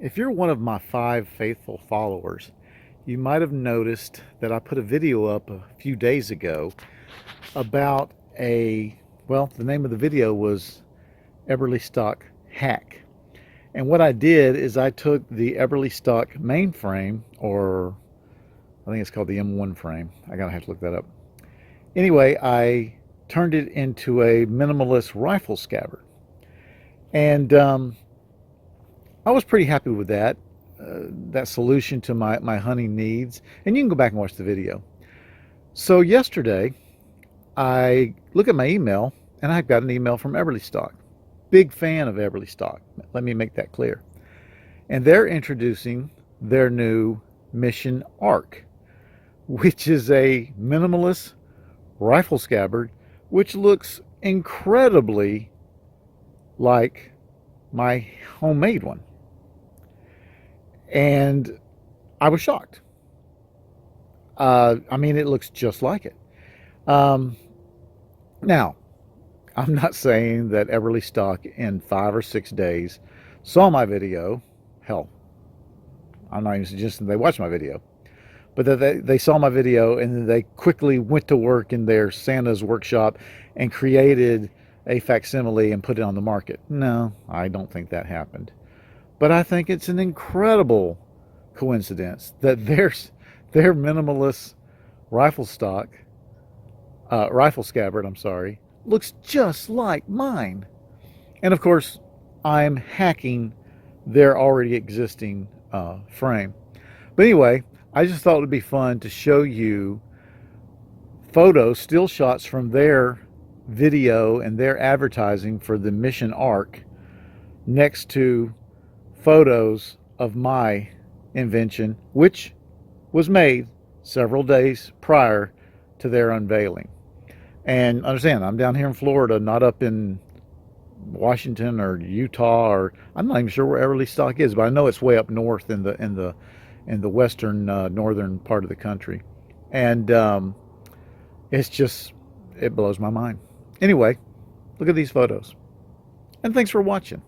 If you're one of my 5 faithful followers, you might have noticed that I put a video up a few days ago about the name of the video was EBERLESTOCK HACK. And what I did is I took the EBERLESTOCK mainframe, or I think it's called the M1 frame. I gotta have to look that up. Anyway, I turned it into a minimalist rifle scabbard. And I was pretty happy with that solution to my hunting needs. And you can go back and watch the video. So yesterday, I look at my email, and I've got an email from EBERLESTOCK. Big fan of EBERLESTOCK. Let me make that clear. And they're introducing their new Mission Arc, which is a minimalist rifle scabbard, which looks incredibly like my homemade one. And I was shocked. I mean, it looks just like it. Now, I'm not saying that EBERLESTOCK in 5 or 6 days saw my video. Hell, I'm not even suggesting they watched my video. But that they saw my video and then they quickly went to work in their Santa's workshop and created a facsimile and put it on the market. No, I don't think that happened. But I think it's an incredible coincidence that their minimalist rifle scabbard, looks just like mine. And of course, I'm hacking their already existing frame. But anyway, I just thought it would be fun to show you photos, still shots from their video and their advertising for the Mission Arc next to photos of my invention, which was made several days prior to their unveiling. And understand, I'm down here in Florida, not up in Washington or Utah, or I'm not even sure where EBERLESTOCK is, but I know it's way up north in the western northern part of the country. And it blows my mind. Anyway, look at these photos. And thanks for watching.